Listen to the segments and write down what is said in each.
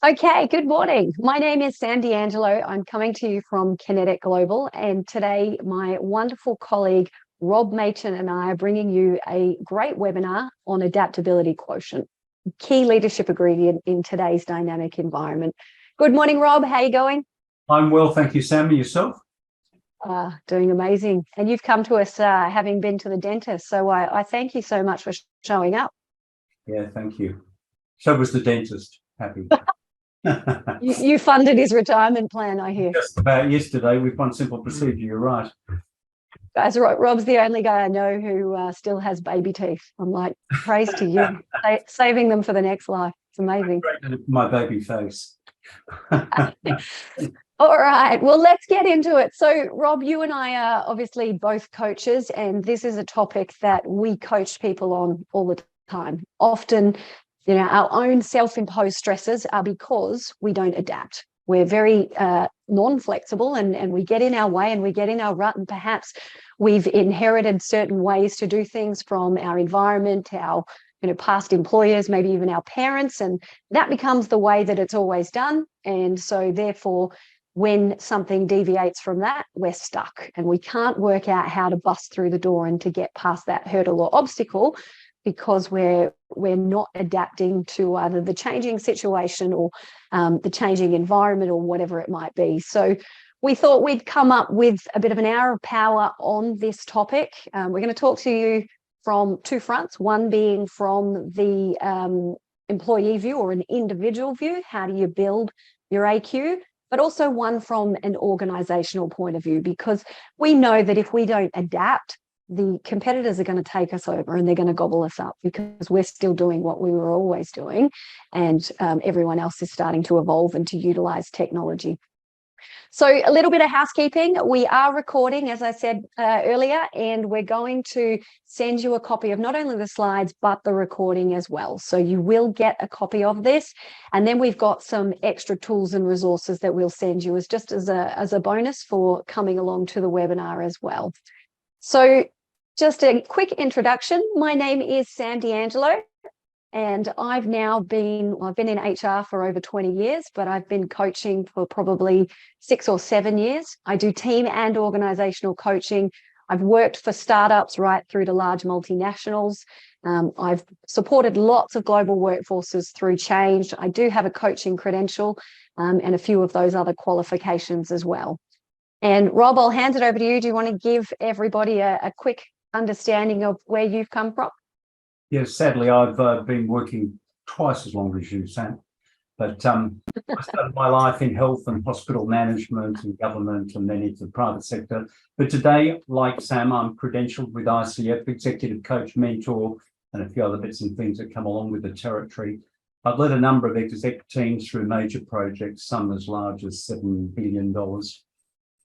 Okay, good morning. My name is Sam D'Angelo. I'm coming to you from Kinetik Global, and today my wonderful colleague Rob Machin and I are bringing you a great webinar on adaptability quotient, key leadership ingredient in today's dynamic environment. Good morning, Rob. How are you going? I'm well, thank you, Sam. And yourself? Doing amazing. And you've come to us having been to the dentist, so I thank you so much for showing up. Yeah, thank you. So was the dentist. Happy. You funded his retirement plan, I hear. Just about yesterday with one simple procedure, you're right. Guys, Rob's the only guy I know who still has baby teeth. I'm like, praise to you, saving them for the next life. It's amazing. My baby face. All right, well, let's get into it. So, Rob, you and I are obviously both coaches, and this is a topic that we coach people on all the time. Often, our own self-imposed stresses are because we don't adapt. We're very non-flexible and we get in our way and we get in our rut, and perhaps we've inherited certain ways to do things from our environment, our past employers, maybe even our parents, and that becomes the way that it's always done. And so therefore, when something deviates from that, we're stuck and we can't work out how to bust through the door and to get past that hurdle or obstacle, because we're not adapting to either the changing situation or the changing environment or whatever it might be. So we thought we'd come up with a bit of an hour of power on this topic. We're going to talk to you from two fronts, one being from the employee view or an individual view. How do you build your AQ? But also one from an organizational point of view, because we know that if we don't adapt, the competitors are going to take us over and they're going to gobble us up because we're still doing what we were always doing, and everyone else is starting to evolve and to utilize technology. So a little bit of housekeeping. We are recording, as I said earlier, and we're going to send you a copy of not only the slides, but the recording as well. So you will get a copy of this. And then we've got some extra tools and resources that we'll send you as a bonus for coming along to the webinar as well. So just a quick introduction. My name is Sam D'Angelo, and I've been in HR for over 20 years, but I've been coaching for probably 6 or 7 years. I do team and organizational coaching. I've worked for startups right through to large multinationals. I've supported lots of global workforces through change. I do have a coaching credential and a few of those other qualifications as well. And Rob, I'll hand it over to you. Do you want to give everybody a quick understanding of where you've come from? Yes, sadly, I've been working twice as long as you, Sam. But I started my life in health and hospital management and government and then into the private sector. But today, like Sam, I'm credentialed with ICF, executive coach, mentor, and a few other bits and things that come along with the territory. I've led a number of exec teams through major projects, some as large as $7 billion.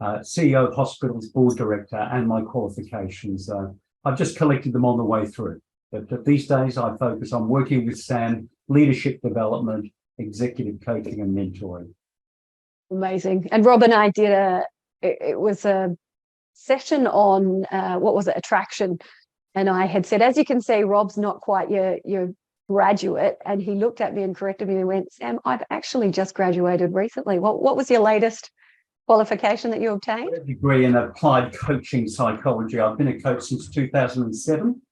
CEO of hospitals, board director, and my qualifications. I've just collected them on the way through. But these days I focus on working with Sam, leadership development, executive coaching and mentoring. Amazing. And Rob and I did it was a session on, attraction. And I had said, as you can see, Rob's not quite your graduate. And he looked at me and corrected me and went, Sam, I've actually just graduated recently. What was your latest qualification that you obtained? A degree in applied coaching psychology. I've been a coach since 2007,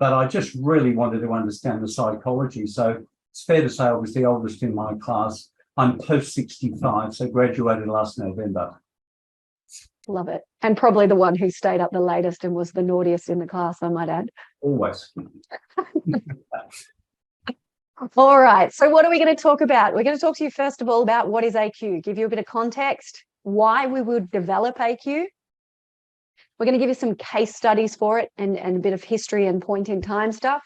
but I just really wanted to understand the psychology. So it's fair to say I was the oldest in my class. I'm post 65, so graduated last November. Love it. And probably the one who stayed up the latest and was the naughtiest in the class, I might add. Always. All right. So what are we going to talk about? We're going to talk to you first of all about what is AQ, give you a bit of context, why we would develop AQ. We're going to give you some case studies for it and a bit of history and point in time stuff.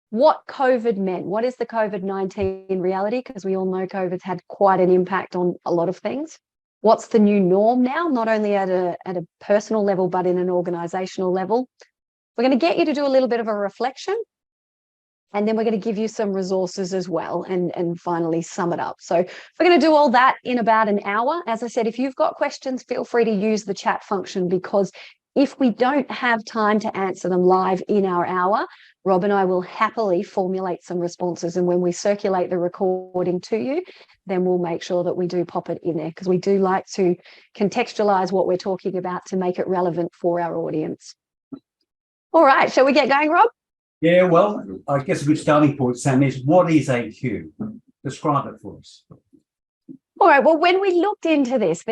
What COVID meant. What is the COVID-19 reality? Because we all know COVID's had quite an impact on a lot of things. What's the new norm now, not only at a personal level, but in an organizational level? We're going to get you to do a little bit of a reflection. And then we're going to give you some resources as well and finally sum it up. So we're going to do all that in about an hour. As I said, if you've got questions, feel free to use the chat function, because if we don't have time to answer them live in our hour, Rob and I will happily formulate some responses. And when we circulate the recording to you, then we'll make sure that we do pop it in there, because we do like to contextualize what we're talking about to make it relevant for our audience. All right, shall we get going, Rob? Yeah, well, I guess a good starting point, Sam, is what is AQ? Describe it for us. All right, well, when we looked into this,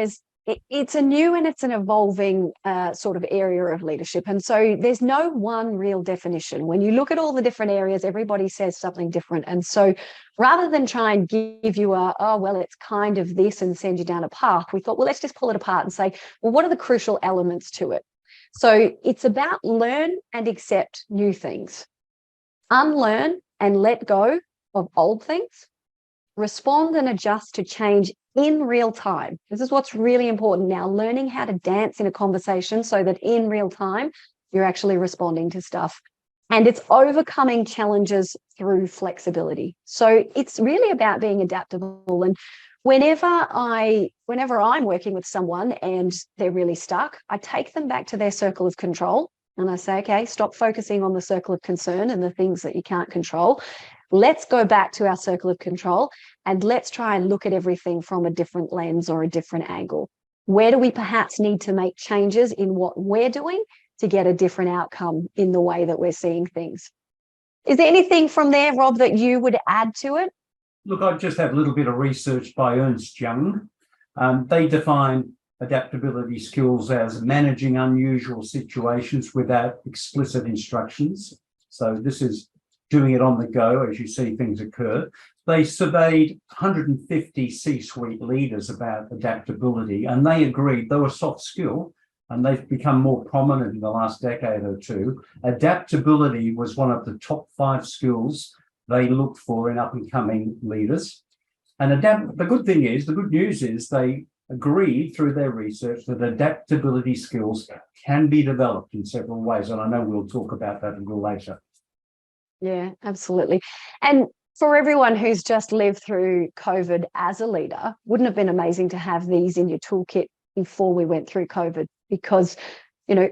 it's a new and it's an evolving sort of area of leadership. And so there's no one real definition. When you look at all the different areas, everybody says something different. And so rather than try and give you it's kind of this and send you down a path, we thought, well, let's just pull it apart and say, well, what are the crucial elements to it? So it's about learn and accept new things, unlearn and let go of old things, respond and adjust to change in real time. This is what's really important now, learning how to dance in a conversation so that in real time, you're actually responding to stuff. And it's overcoming challenges through flexibility. So it's really about being adaptable. And whenever I'm working with someone and they're really stuck, I take them back to their circle of control. And I say, okay, stop focusing on the circle of concern and the things that you can't control. Let's go back to our circle of control and let's try and look at everything from a different lens or a different angle. Where do we perhaps need to make changes in what we're doing to get a different outcome in the way that we're seeing things? Is there anything from there, Rob, that you would add to it? Look, I just have a little bit of research by Ernst Young. They define adaptability skills as managing unusual situations without explicit instructions. So this is doing it on the go as you see things occur. They surveyed 150 C-suite leaders about adaptability, and they agreed they were a soft skill, and they've become more prominent in the last decade or two. Adaptability was one of the top 5 skills they looked for in up-and-coming leaders. And the good news is they agreed through their research that adaptability skills can be developed in several ways. And I know we'll talk about that a little later. Yeah, absolutely. And for everyone who's just lived through COVID as a leader, wouldn't have been amazing to have these in your toolkit before we went through COVID? Because,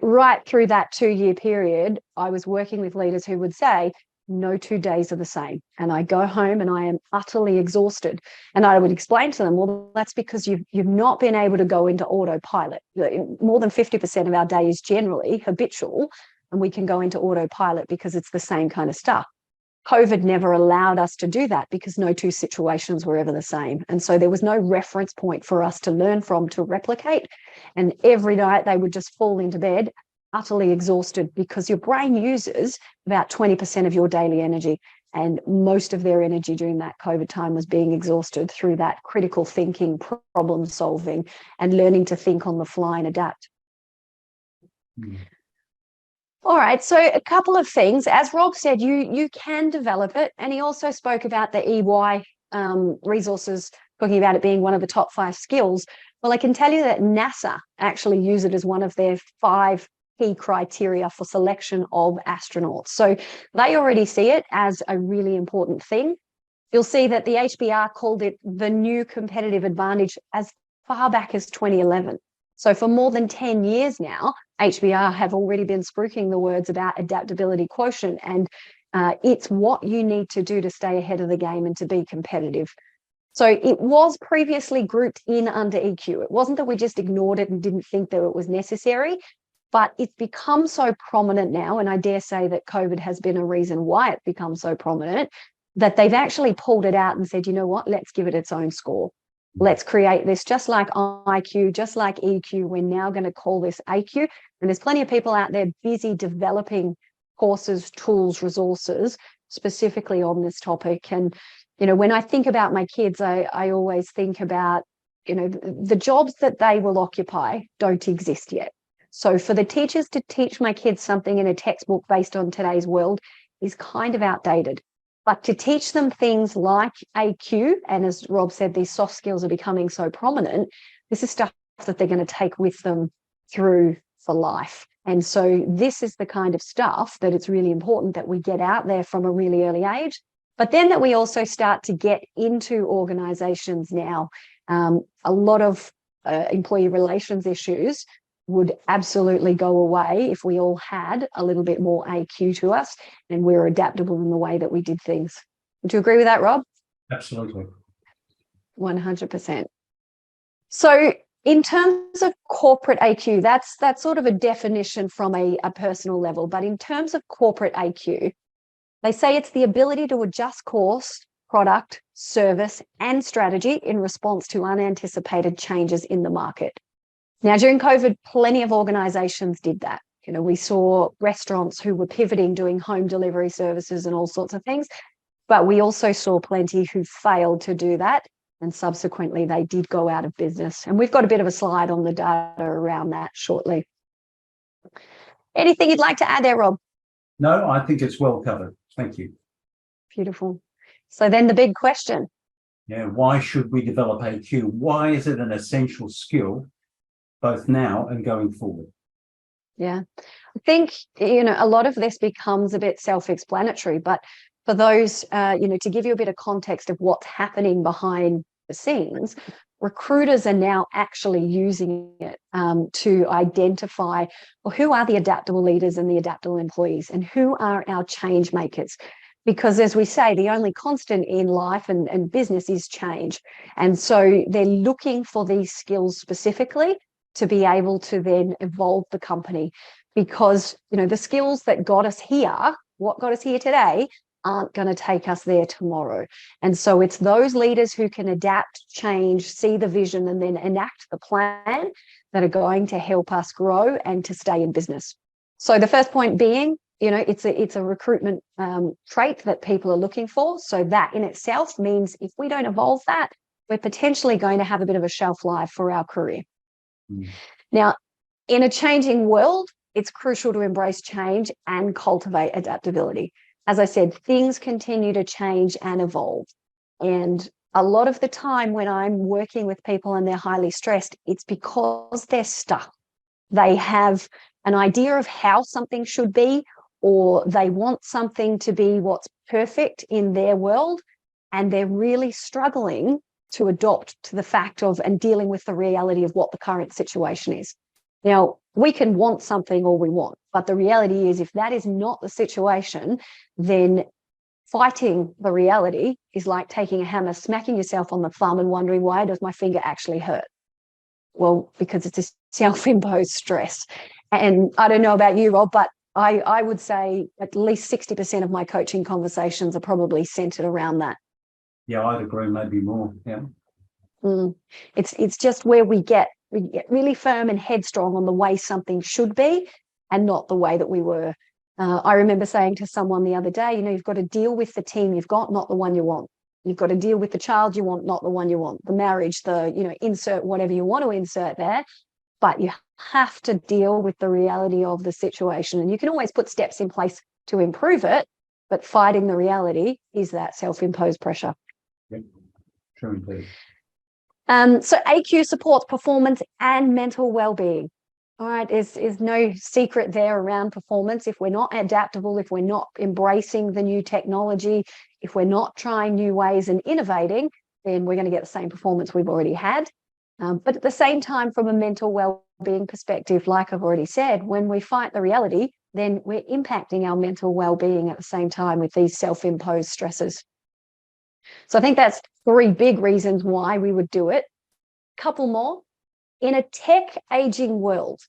right through that 2-year period, I was working with leaders who would say, no 2 days are the same. And I go home and I am utterly exhausted. And I would explain to them, well, that's because you've not been able to go into autopilot. More than 50% of our day is generally habitual, and we can go into autopilot because it's the same kind of stuff. COVID never allowed us to do that because no 2 situations were ever the same. And so there was no reference point for us to learn from, to replicate. And every night they would just fall into bed utterly exhausted, because your brain uses about 20% of your daily energy. And most of their energy during that COVID time was being exhausted through that critical thinking, problem solving, and learning to think on the fly and adapt. Mm. All right, so a couple of things. As Rob said, you can develop it. And he also spoke about the EY resources, talking about it being one of the top 5 skills. Well, I can tell you that NASA actually use it as one of their 5 key criteria for selection of astronauts. So they already see it as a really important thing. You'll see that the HBR called it the new competitive advantage as far back as 2011. So for more than 10 years now, HBR have already been spruiking the words about adaptability quotient, and it's what you need to do to stay ahead of the game and to be competitive. So it was previously grouped in under EQ. It wasn't that we just ignored it and didn't think that it was necessary, but it's become so prominent now, and I dare say that COVID has been a reason why it's become so prominent, that they've actually pulled it out and said, you know what, let's give it its own score. Let's create this, just like IQ, just like EQ, we're now going to call this AQ. And there's plenty of people out there busy developing courses, tools, resources, specifically on this topic. And, when I think about my kids, I always think about, the jobs that they will occupy don't exist yet. So for the teachers to teach my kids something in a textbook based on today's world is kind of outdated. But to teach them things like AQ, and as Rob said, these soft skills are becoming so prominent, this is stuff that they're going to take with them through for life. And so this is the kind of stuff that it's really important that we get out there from a really early age, but then that we also start to get into organizations now. A lot of employee relations issues would absolutely go away if we all had a little bit more AQ to us and we're adaptable in the way that we did things. Would you agree with that, Rob? Absolutely. 100%. So in terms of corporate AQ, that's sort of a definition from a personal level. But in terms of corporate AQ, they say it's the ability to adjust course, product, service, and strategy in response to unanticipated changes in the market. Now, during COVID, plenty of organizations did that. You know, we saw restaurants who were pivoting, doing home delivery services and all sorts of things. But we also saw plenty who failed to do that. And subsequently, they did go out of business. And we've got a bit of a slide on the data around that shortly. Anything you'd like to add there, Rob? No, I think it's well covered. Thank you. Beautiful. So then the big question. Yeah, why should we develop AQ? Why is it an essential skill, both now and going forward? Yeah, I think, you know, a lot of this becomes a bit self-explanatory, but for those, you know, to give you a bit of context of what's happening behind the scenes, recruiters are now actually using it to identify, well, who are the adaptable leaders and the adaptable employees, and who are our change makers? Because as we say, the only constant in life and business is change. And so they're looking for these skills specifically to be able to then evolve the company, because, you know, the skills that got us here, what got us here today, aren't going to take us there tomorrow. And so it's those leaders who can adapt, change, see the vision, and then enact the plan that are going to help us grow and to stay in business. So the first point being, you know, it's a recruitment trait that people are looking for. So that in itself means if we don't evolve that, we're potentially going to have a bit of a shelf life for our career. Now, in a changing world, it's crucial to embrace change and cultivate adaptability. As I said, things continue to change and evolve. And a lot of the time when I'm working with people and they're highly stressed, it's because they're stuck. They have an idea of how something should be, or they want something to be what's perfect in their world, and they're really struggling to adopt to the fact of and dealing with the reality of what the current situation is. Now, we can want something all we want, but the reality is if that is not the situation, then fighting the reality is like taking a hammer, smacking yourself on the thumb and wondering, why does my finger actually hurt? Well, because it's a self-imposed stress. And I don't know about you, Rob, but I would say at least 60% of my coaching conversations are probably centered around that. Yeah, I'd agree, maybe more. Yeah. It's just where we get really firm and headstrong on the way something should be and not the way that we were. I remember saying to someone the other day, you know, you've got to deal with the team you've got, not the one you want. You've got to deal with the child you want, not the one you want. The marriage, you know, insert whatever you want to insert there. But you have to deal with the reality of the situation. And you can always put steps in place to improve it, but fighting the reality is that self-imposed pressure. Yep. True indeed. So AQ supports performance and mental well-being. All right, is no secret there around performance. If we're not adaptable, if we're not embracing the new technology, if we're not trying new ways and innovating, then we're going to get the same performance we've already had. But at the same time, from a mental well-being perspective, like I've already said, when we fight the reality, then we're impacting our mental well-being at the same time with these self-imposed stresses. So I think that's 3 big reasons why we would do it. Couple more. In a tech aging world.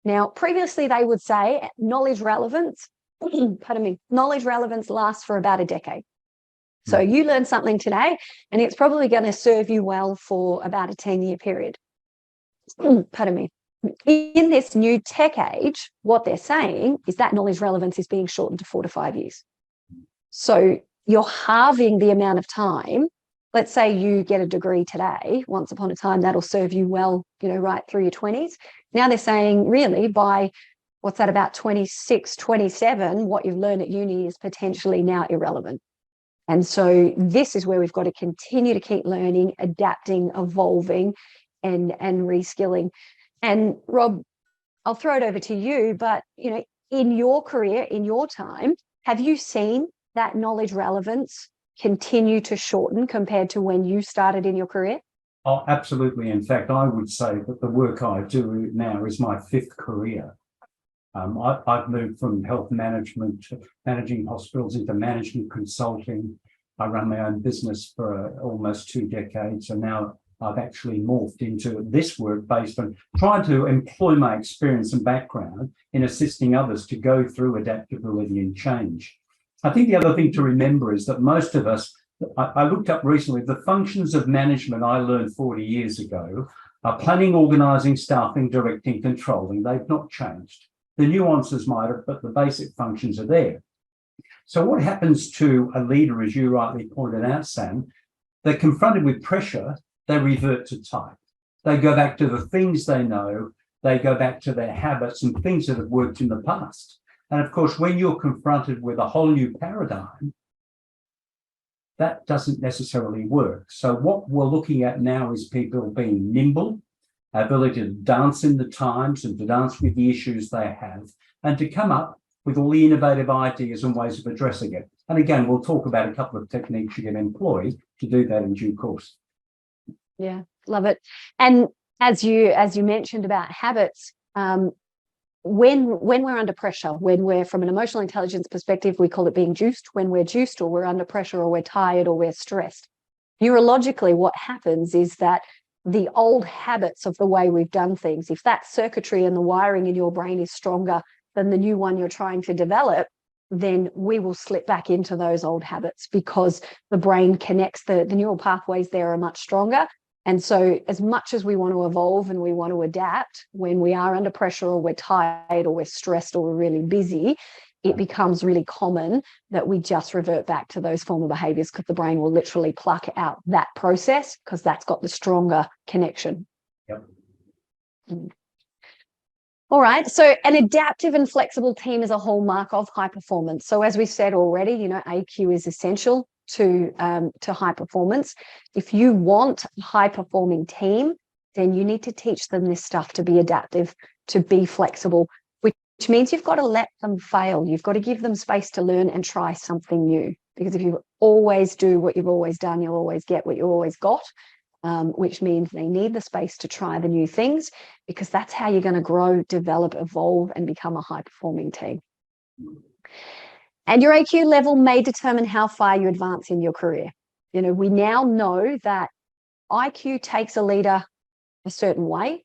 Now, previously they would say knowledge relevance, knowledge relevance lasts for about a decade. So you learn something today and it's probably going to serve you well for about a 10-year period. In this new tech age, what they're saying is that knowledge relevance is being shortened to 4 to 5 years. So you're halving the amount of time. Let's say you get a degree today, once upon a time, that'll serve you well, you know, right through your 20s. Now they're saying really by, what's that, about 26, 27, what you've learned at uni is potentially now irrelevant. And so this is where we've got to continue to keep learning, adapting, evolving, and reskilling. And Rob, I'll throw it over to you, but, you know, in your career, in your time, have you seen that knowledge relevance continue to shorten compared to when you started in your career? Oh, absolutely. In fact, I would say that the work I do now is my fifth career. I've moved from health management to managing hospitals into management consulting. I run my own business for almost 2 decades, and now I've actually morphed into this work based on trying to employ my experience and background in assisting others to go through adaptability and change. I think the other thing to remember is that most of us, I looked up recently, the functions of management I learned 40 years ago are planning, organising, staffing, directing, controlling. They've not changed. The nuances might have, but the basic functions are there. So what happens to a leader, as you rightly pointed out, Sam? They're confronted with pressure, they revert to type. They go back to the things they know, they go back to their habits and things that have worked in the past. And of course, when you're confronted with a whole new paradigm, that doesn't necessarily work. So what we're looking at now is people being nimble, ability to dance in the times and to dance with the issues they have, and to come up with all the innovative ideas and ways of addressing it. And again, we'll talk about a couple of techniques you can employ to do that in due course. Yeah, love it. And as you mentioned about habits, when we're under pressure, when we're from an emotional intelligence perspective, we call it being juiced. When we're juiced, or we're under pressure, or we're tired, or we're stressed, neurologically, what happens is that the old habits of the way we've done things, if that circuitry and the wiring in your brain is stronger than the new one you're trying to develop, then we will slip back into those old habits because the brain connects, the neural pathways there are much stronger. And so as much as we want to evolve and we want to adapt, when we are under pressure, or we're tired, or we're stressed, or we're really busy, it becomes really common that we just revert back to those former behaviors, because the brain will literally pluck out that process because that's got the stronger connection. Yep. All right. So an adaptive and flexible team is a hallmark of high performance. So as we said already, AQ is essential to high performance. If you want a high performing team, then you need to teach them this stuff, to be adaptive, to be flexible, which means you've got to let them fail. You've got to give them space to learn and try something new. Because if you always do what you've always done, you'll always get what you always got, which means they need the space to try the new things, because that's how you're going to grow, develop, evolve, and become a high-performing team. And your AQ level may determine how far you advance in your career. We now know that IQ takes a leader a certain way.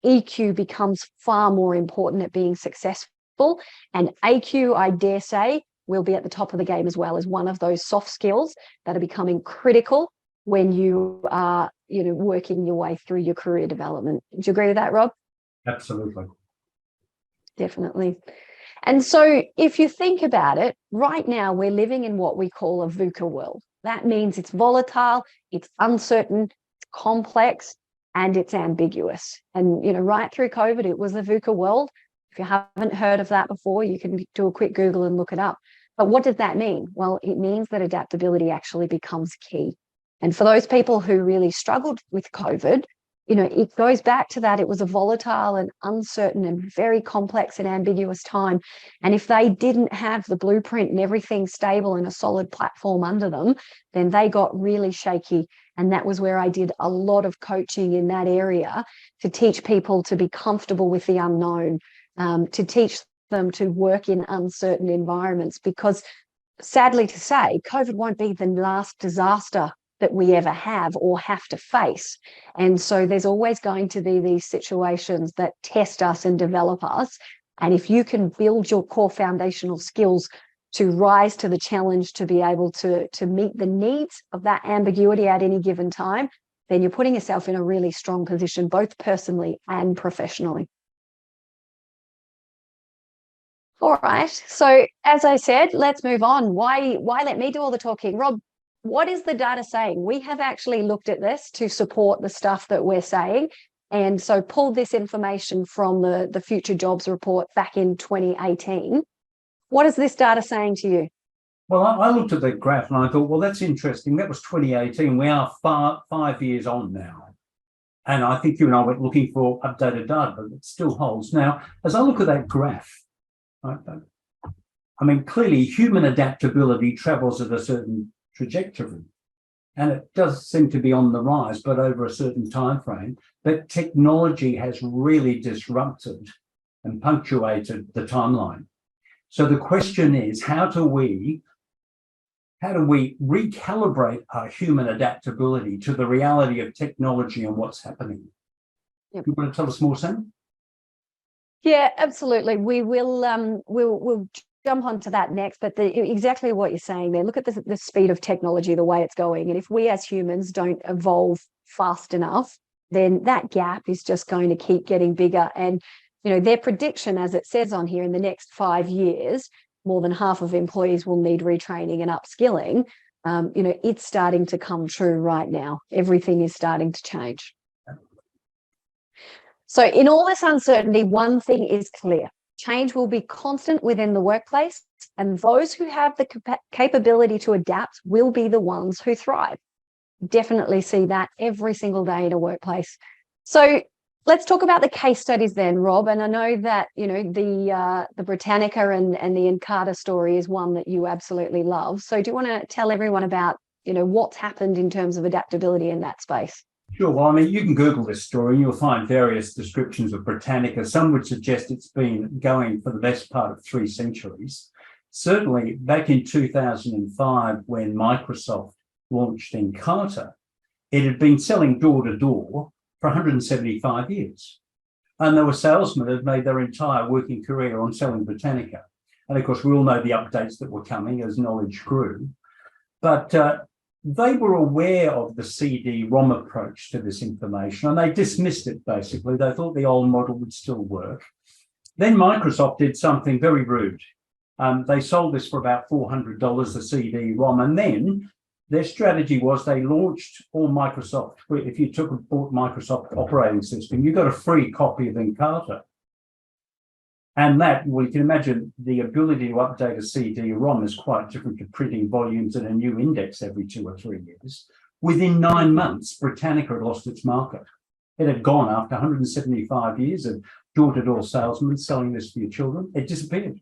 EQ becomes far more important at being successful, and AQ, I dare say, will be at the top of the game as well, as one of those soft skills that are becoming critical when you are, working your way through your career development. Do you agree with that, Rob? Absolutely. Definitely. And so if you think about it, right now we're living in what we call a VUCA world. That means it's volatile, it's uncertain, it's complex, and it's ambiguous. And, right through COVID, it was the VUCA world. If you haven't heard of that before, you can do a quick Google and look it up. But what does that mean? Well, it means that adaptability actually becomes key. And for those people who really struggled with COVID, it goes back to that. It was a volatile and uncertain and very complex and ambiguous time. And if they didn't have the blueprint and everything stable and a solid platform under them, then they got really shaky. And that was where I did a lot of coaching in that area, to teach people to be comfortable with the unknown, to teach them to work in uncertain environments, because sadly to say, COVID won't be the last disaster that we ever have or have to face. And so there's always going to be these situations that test us and develop us. And if you can build your core foundational skills to rise to the challenge, to be able to meet the needs of that ambiguity at any given time, then you're putting yourself in a really strong position, both personally and professionally. All right. So as I said, let's move on. Why let me do all the talking? Rob, what is the data saying? We have actually looked at this to support the stuff that we're saying. And so pulled this information from the Future Jobs Report back in 2018. What is this data saying to you? Well, I looked at that graph and I thought, well, that's interesting. That was 2018. We are 5 years on now. And I think you and I were looking for updated data, but it still holds. Now, as I look at that graph, clearly human adaptability travels at a certain trajectory. and it does seem to be on the rise, but over a certain time frame. But technology has really disrupted and punctuated the timeline. So the question is, how do we recalibrate our human adaptability to the reality of technology and what's happening? Yep. You want to tell us more, Sam? Yeah, absolutely. We will. We'll jump onto that next. But exactly what you're saying there. Look at the speed of technology, the way it's going, and if we as humans don't evolve fast enough, then that gap is just going to keep getting bigger. And their prediction, as it says on here, in the next 5 years, more than half of employees will need retraining and upskilling. It's starting to come true right now. Everything is starting to change. So in all this uncertainty, one thing is clear. Change will be constant within the workplace, and those who have the capability to adapt will be the ones who thrive. Definitely see that every single day in a workplace. So let's talk about the case studies then, Rob. And I know that, the Britannica and the Encarta story is one that you absolutely love. So do you want to tell everyone about, what's happened in terms of adaptability in that space? Sure. Well, I mean, you can Google this story and you'll find various descriptions of Britannica. Some would suggest it's been going for the best part of 3 centuries. Certainly back in 2005, when Microsoft launched Encarta, it had been selling door to door for 175 years. And there were salesmen who had made their entire working career on selling Britannica. And of course, we all know the updates that were coming as knowledge grew. But they were aware of the CD-ROM approach to this information, and they dismissed it, basically. They thought the old model would still work. Then Microsoft did something very rude. They sold this for about $400 a CD-ROM, and then their strategy was they launched all Microsoft. If you bought Microsoft operating system, you got a free copy of Encarta. And that, we can imagine the ability to update a CD-ROM is quite different to printing volumes and a new index every 2 or 3 years. Within 9 months, Britannica had lost its market. It had gone after 175 years of door-to-door salesmen selling this for your children. It disappeared.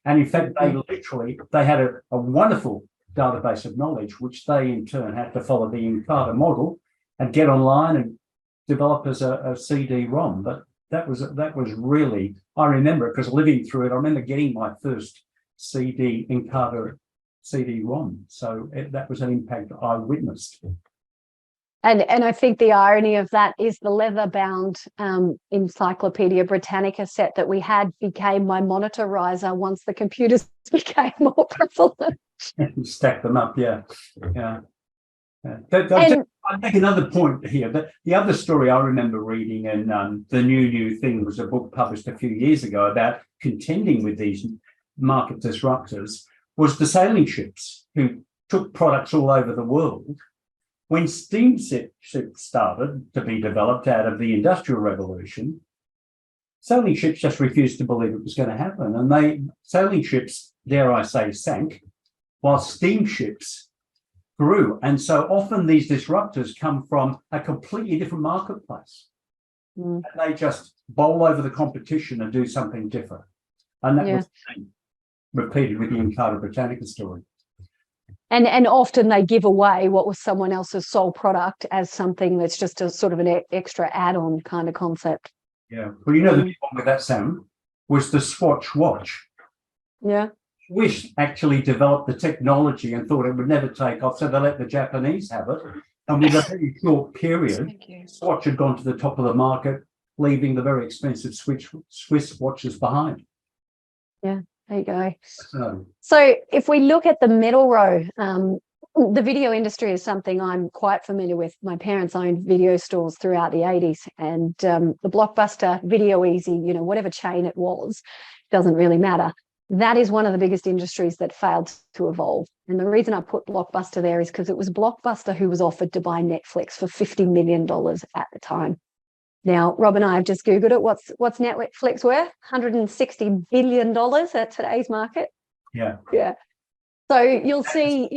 And in fact, they had a wonderful database of knowledge, which they in turn had to follow the Encarta model and get online and develop as a CD-ROM. But that was really, I remember it because living through it, I remember getting my first Encarta CD-ROM. So that was an impact I witnessed. And I think the irony of that is the leather-bound Encyclopedia Britannica set that we had became my monitorizer once the computers became more prevalent. Stack them up, yeah. I'll make another point here. But the other story I remember reading, and the new thing was a book published a few years ago about contending with these market disruptors, was the sailing ships who took products all over the world. When steamships started to be developed out of the Industrial Revolution, sailing ships just refused to believe it was going to happen. And sailing ships, dare I say, sank, while steamships grew. And so often these disruptors come from a completely different marketplace. And they just bowl over the competition and do something different. And that was repeated with the Encarta Britannica story. And often they give away what was someone else's sole product as something that's just a sort of an extra add-on kind of concept. Yeah. Well, the big one with that, Sam, was the Swatch watch. Yeah. Swiss actually developed the technology and thought it would never take off, so they let the Japanese have it. And with a very short period, Swatch had gone to the top of the market, leaving the very expensive Swiss watches behind. Yeah, there you go. So if we look at the middle row, the video industry is something I'm quite familiar with. My parents owned video stores throughout the 80s, and the Blockbuster, Video Easy, whatever chain it was, doesn't really matter. That is one of the biggest industries that failed to evolve. And the reason I put Blockbuster there is because it was Blockbuster who was offered to buy Netflix for $50 million at the time. Now, Rob and I have just Googled it. What's Netflix worth? $160 billion at today's market. Yeah. Yeah. So you'll see,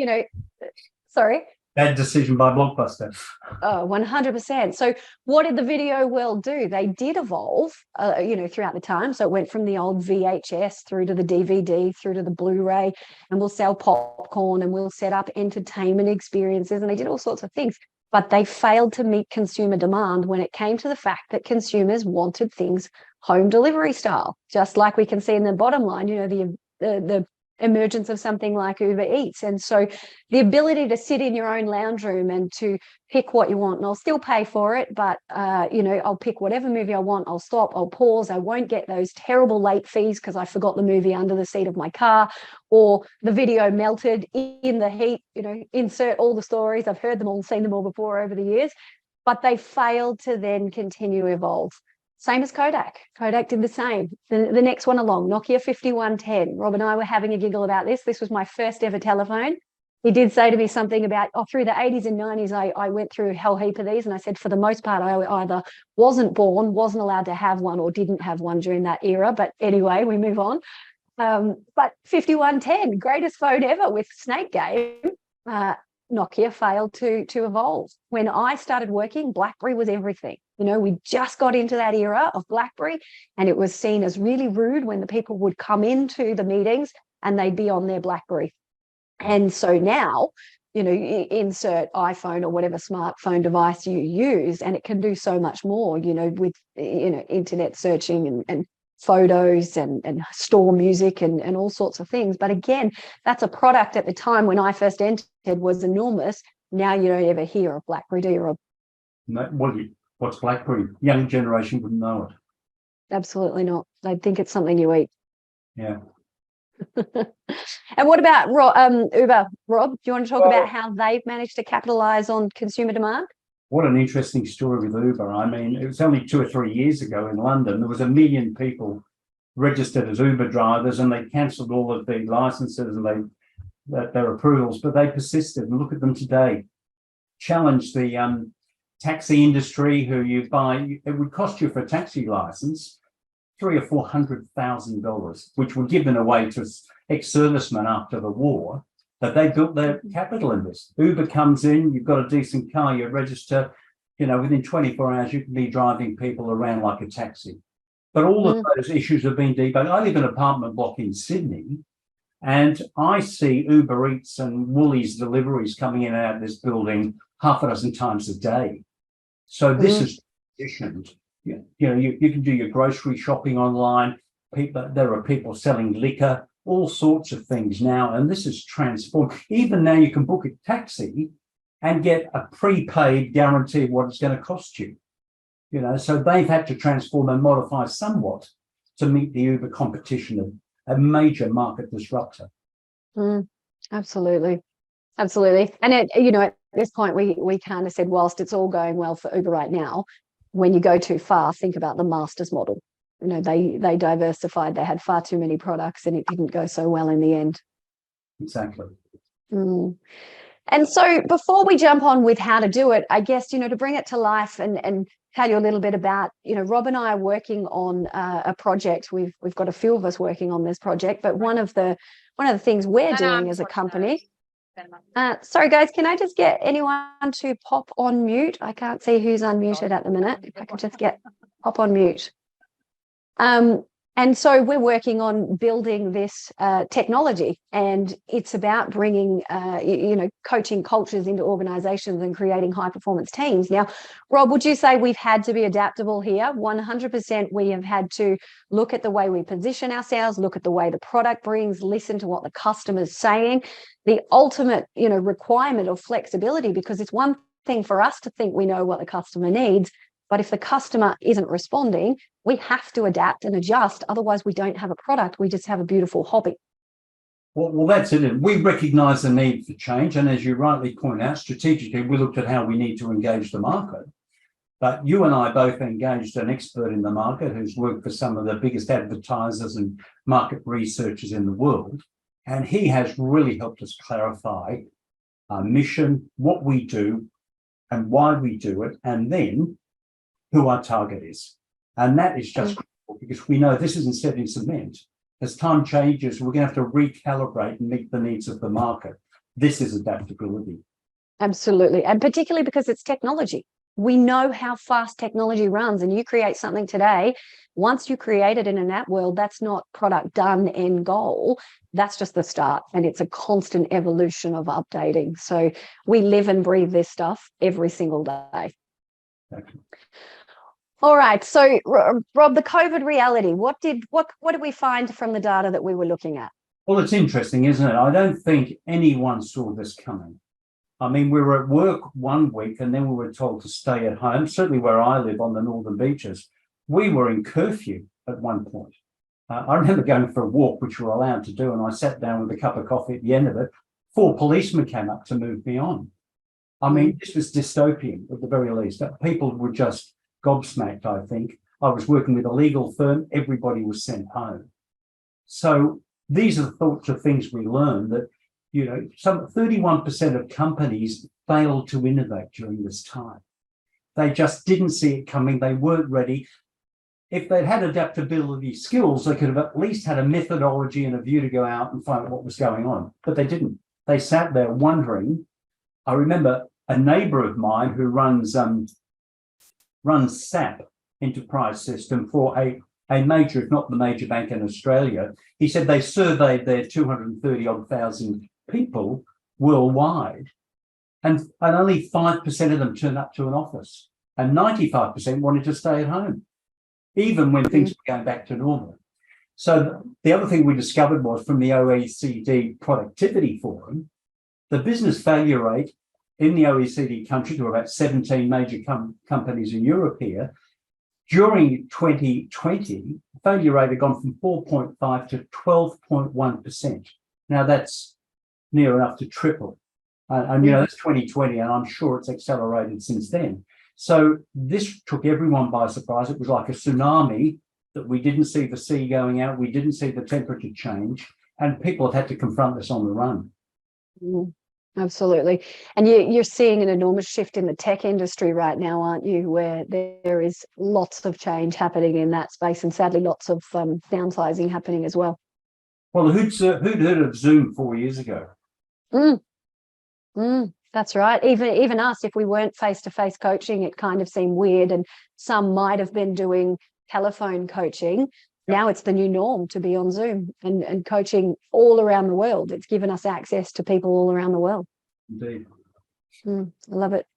sorry. Bad decision by Blockbuster. 100%. So what did the video world do? They did evolve, throughout the time. So it went from the old VHS through to the DVD, through to the Blu-ray, and we'll sell popcorn and we'll set up entertainment experiences, and they did all sorts of things. But they failed to meet consumer demand when it came to the fact that consumers wanted things home delivery style, just like we can see in the bottom line, the emergence of something like Uber Eats. And so the ability to sit in your own lounge room and to pick what you want, and I'll still pay for it, but I'll pick whatever movie I want, I'll stop, I'll pause, I won't get those terrible late fees because I forgot the movie under the seat of my car, or the video melted in the heat, insert all the stories. I've heard them all, seen them all before over the years, but they failed to then continue to evolve. Same as Kodak. Kodak did the same. The next one along, Nokia 5110. Rob and I were having a giggle about this. This was my first ever telephone. He did say to me something about, through the 80s and 90s, I went through a whole heap of these. And I said, for the most part, I either wasn't born, wasn't allowed to have one, or didn't have one during that era. But anyway, we move on. But 5110, greatest phone ever with Snake Game. Nokia failed to evolve. When I started working, BlackBerry was everything. We just got into that era of BlackBerry, and it was seen as really rude when the people would come into the meetings and they'd be on their BlackBerry. And so now, insert iPhone or whatever smartphone device you use, and it can do so much more, with, internet searching and photos and store music and all sorts of things. But again, that's a product at the time when I first entered was enormous. Now you don't ever hear of BlackBerry, do you, Rob? No, what's BlackBerry? Young generation wouldn't know it. Absolutely not. They'd think it's something you eat. Yeah. And what about Uber? Rob, do you want to talk about how they've managed to capitalize on consumer demand? What an interesting story with Uber. I mean, it was only 2 or 3 years ago in London, there was 1 million people registered as Uber drivers, and they cancelled all of the licenses and their approvals, but they persisted. And look at them today. Challenge the taxi industry, who you buy, it would cost you for a taxi license $300,000 or $400,000, which were given away to ex-servicemen after the war. But they built their capital in this. Uber comes in, you've got a decent car, you register, within 24 hours, you can be driving people around like a taxi. But all of those issues have been debunked. I live in an apartment block in Sydney, and I see Uber Eats and Woolies deliveries coming in and out of this building half a dozen times a day. So this is positioned. You can do your grocery shopping online. There are people selling liquor, all sorts of things now, and this is transformed. Even now you can book a taxi and get a prepaid guarantee of what it's going to cost you. So they've had to transform and modify somewhat to meet the Uber competition of a major market disruptor. Absolutely. And at this point, we kind of said, whilst it's all going well for Uber right now, when you go too far, think about the masters model. They diversified, they had far too many products, and it didn't go so well in the end. Exactly. And so before we jump on with how to do it, I guess, to bring it to life and tell you a little bit about, Rob and I are working on a project. We've got a few of us working on this project, but one of the things we're doing as a company. Sorry, guys, can I just get anyone to pop on mute? I can't see who's unmuted at the minute. If I could just pop on mute. And so we're working on building this technology, and it's about bringing, coaching cultures into organizations and creating high performance teams. Now, Rob, would you say we've had to be adaptable here? 100% we have had to look at the way we position ourselves, look at the way the product brings, listen to what the customer's saying. The ultimate, requirement of flexibility, because it's one thing for us to think we know what the customer needs, but if the customer isn't responding, we have to adapt and adjust. Otherwise, we don't have a product. We just have a beautiful hobby. Well, that's it. We recognise the need for change. And as you rightly point out, strategically, we looked at how we need to engage the market. But you and I both engaged an expert in the market who's worked for some of the biggest advertisers and market researchers in the world. And he has really helped us clarify our mission, what we do, and why we do it, and then who our target is. And that is just critical, because we know this isn't set in cement. As time changes, we're going to have to recalibrate and meet the needs of the market. This is adaptability. Absolutely. And particularly because it's technology. We know how fast technology runs, and you create something today. Once you create it in an app world, that's not product done, end goal. That's just the start. And it's a constant evolution of updating. So we live and breathe this stuff every single day. Okay. All right. So Rob, the COVID reality, what did we find from the data that we were looking at? Well, it's interesting, isn't it? I don't think anyone saw this coming. I mean, we were at work one week and then we were told to stay at home. Certainly where I live on the northern beaches, we were in curfew at one point. I remember going for a walk, which we were allowed to do, and I sat down with a cup of coffee at the end of it. 4 policemen came up to move me on. I mean, this was dystopian at the very least. People were just gobsmacked, I think. I was working with a legal firm. Everybody was sent home. So these are the sorts of things we learned, that, you know, some 31% of companies failed to innovate during this time. They just didn't see it coming. They weren't ready. If they'd had adaptability skills, they could have at least had a methodology and a view to go out and find out what was going on. But they didn't. They sat there wondering. I remember a neighbour of mine who runs SAP enterprise system for a major, if not the major bank in Australia. He said they surveyed their 230 odd thousand people worldwide, and only 5% of them turned up to an office, and 95% wanted to stay at home, even when things were going back to normal. So the other thing we discovered was, from the OECD Productivity Forum, the business failure rate in the OECD countries, there were about 17 major companies in Europe here, during 2020, failure rate had gone from 4.5 to 12.1%. Now that's near enough to triple. And you know, that's 2020, and I'm sure it's accelerated since then. So this took everyone by surprise. It was like a tsunami, that we didn't see the sea going out, we didn't see the temperature change, and people have had to confront this on the run. Absolutely. And you're seeing an enormous shift in the tech industry right now, aren't you, where there is lots of change happening in that space, and sadly lots of downsizing happening as well. Well, who'd heard of Zoom 4 years ago? That's right. Even us, if we weren't face-to-face coaching, it kind of seemed weird, and some might have been doing telephone coaching. Now it's the new norm to be on Zoom and coaching all around the world. It's given us access to people all around the world. Indeed. I love it.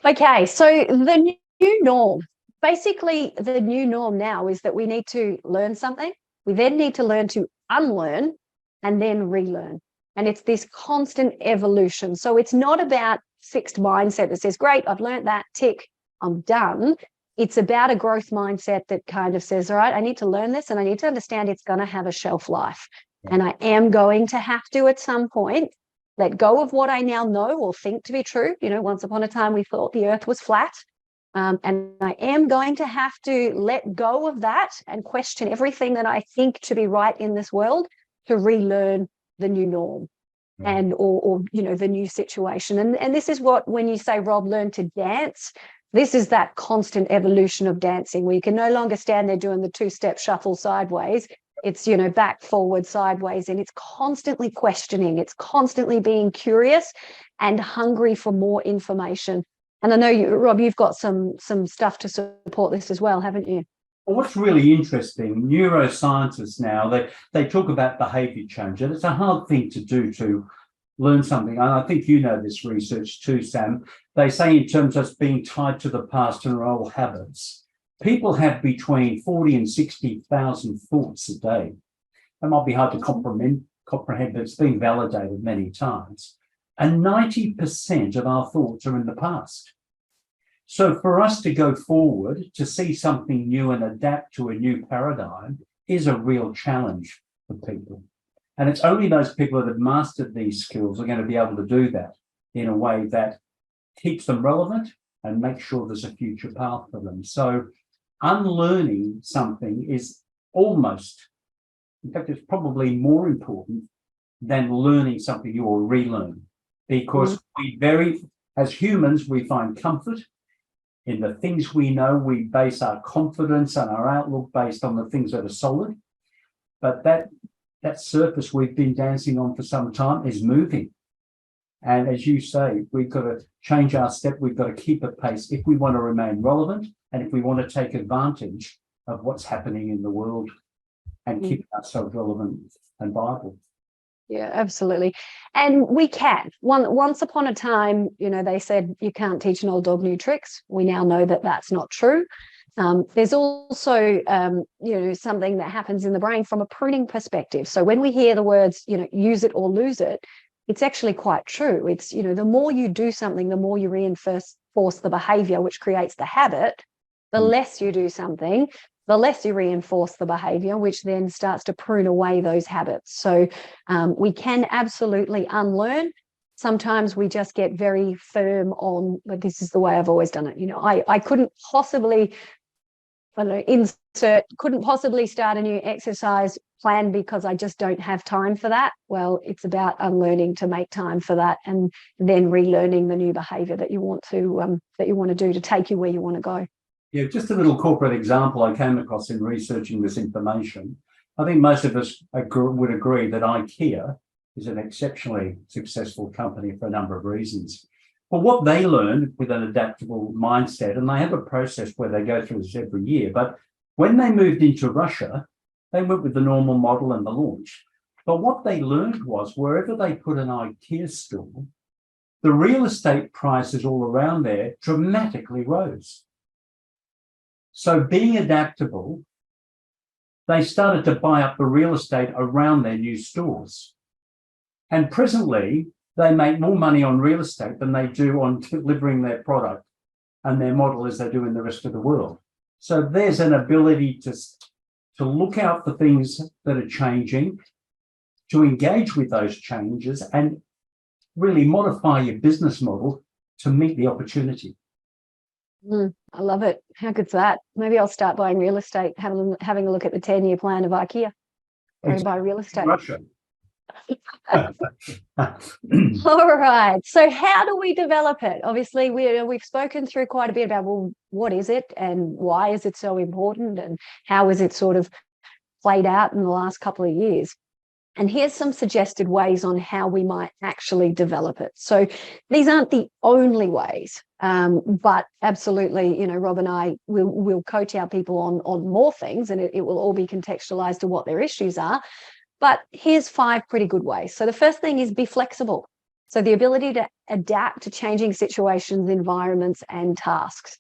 Okay, so the new norm. Basically, the new norm now is that we need to learn something. We then need to learn to unlearn and then relearn. And it's this constant evolution. So it's not about fixed mindset that says, great, I've learned that, tick, I'm done. It's about a growth mindset that kind of says, all right, I need to learn this, and I need to understand it's going to have a shelf life. And I am going to have to, at some point, let go of what I now know or think to be true. You know, once upon a time, we thought the earth was flat. And I am going to have to let go of that and question everything that I think to be right in this world to relearn the new norm and or you know, the new situation. And this is what, when you say, Rob, learn to dance, this is that constant evolution of dancing, where you can no longer stand there doing the 2-step shuffle sideways. It's, you know, back, forward, sideways, and it's constantly questioning. It's constantly being curious and hungry for more information. And I know you, Rob, you've got some stuff to support this as well, haven't you? Well, what's really interesting, neuroscientists now, they talk about behavior change, and it's a hard thing to do, to learn something. And I think you know this research too, Sam. They say, in terms of being tied to the past and our old habits, people have between 40 and 60,000 thoughts a day. That might be hard to comprehend, but it's been validated many times. And 90% of our thoughts are in the past. So for us to go forward, to see something new and adapt to a new paradigm is a real challenge for people. And it's only those people that have mastered these skills are going to be able to do that in a way that keeps them relevant and makes sure there's a future path for them. So unlearning something is almost, in fact, it's probably more important than learning something new or relearn, because as humans, we find comfort in the things we know. We base our confidence and our outlook based on the things that are solid. But that surface we've been dancing on for some time is moving. And as you say, we've got to change our step. We've got to keep at pace if we want to remain relevant and if we want to take advantage of what's happening in the world and keep ourselves relevant and viable. Yeah, absolutely. And we can. Once upon a time, they said you can't teach an old dog new tricks. We now know that that's not true. There's also, something that happens in the brain from a pruning perspective. So when we hear the words, use it or lose it, it's actually quite true. It's, the more you do something, the more you reinforce the behavior, which creates the habit. The less you do something, the less you reinforce the behavior, which then starts to prune away those habits. So we can absolutely unlearn. Sometimes we just get very firm on, but this is the way I've always done it. I couldn't possibly, couldn't possibly start a new exercise plan because I just don't have time for that. Well, it's about unlearning to make time for that and then relearning the new behavior that you want to do to take you where you want to go. Yeah, just a little corporate example I came across in researching this information. I think most of us would agree that IKEA is an exceptionally successful company for a number of reasons. But what they learned with an adaptable mindset, and they have a process where they go through this every year, but when they moved into Russia, they went with the normal model and the launch. But what they learned was wherever they put an IKEA store, the real estate prices all around there dramatically rose. So being adaptable, they started to buy up the real estate around their new stores. And presently, they make more money on real estate than they do on delivering their product and their model as they do in the rest of the world. So there's an ability to look out for things that are changing, to engage with those changes and really modify your business model to meet the opportunity. I love it. How good's that? Maybe I'll start buying real estate, having a look at the 10-year plan of IKEA. Go buy real estate. Russia. All right. So how do we develop it? Obviously, we've spoken through quite a bit about, well, what is it and why is it so important and how is it sort of played out in the last couple of years? And here's some suggested ways on how we might actually develop it. So these aren't the only ways, but absolutely, Rob and I will coach our people on more things, and it will all be contextualized to what their issues are. But here's 5 pretty good ways. So the first thing is be flexible. So the ability to adapt to changing situations, environments, and tasks.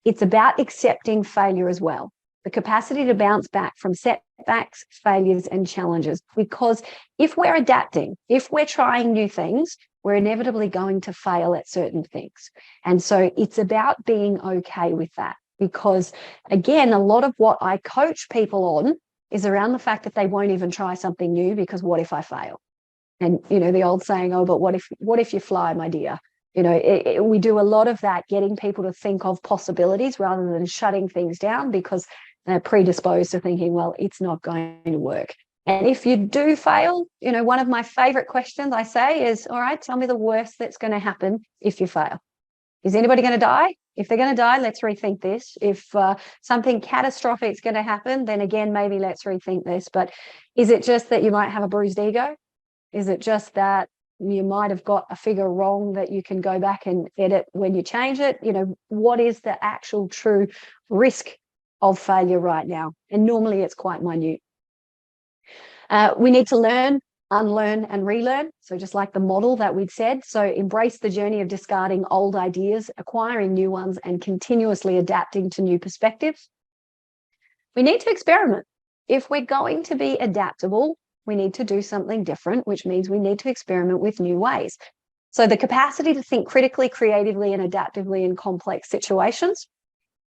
It's about accepting failure as well. The capacity to bounce back from setbacks, failures, and challenges. Because if we're adapting, if we're trying new things, we're inevitably going to fail at certain things. And so it's about being okay with that. Because again, a lot of what I coach people on is around the fact that they won't even try something new because what if I fail? And, the old saying, oh, but what if you fly, my dear? We do a lot of that, getting people to think of possibilities rather than shutting things down because they're predisposed to thinking, well, it's not going to work. And if you do fail, one of my favorite questions I say is, all right, tell me the worst that's going to happen if you fail. Is anybody going to die? If they're going to die, let's rethink this. If something catastrophic is going to happen, then again, maybe let's rethink this. But is it just that you might have a bruised ego? Is it just that you might have got a figure wrong that you can go back and edit when you change it? What is the actual true risk of failure right now? And normally it's quite minute. We need to learn, unlearn, and relearn. So just like the model that we'd said, so embrace the journey of discarding old ideas, acquiring new ones, and continuously adapting to new perspectives. We need to experiment. If we're going to be adaptable, we need to do something different, which means we need to experiment with new ways. So the capacity to think critically, creatively, and adaptively in complex situations.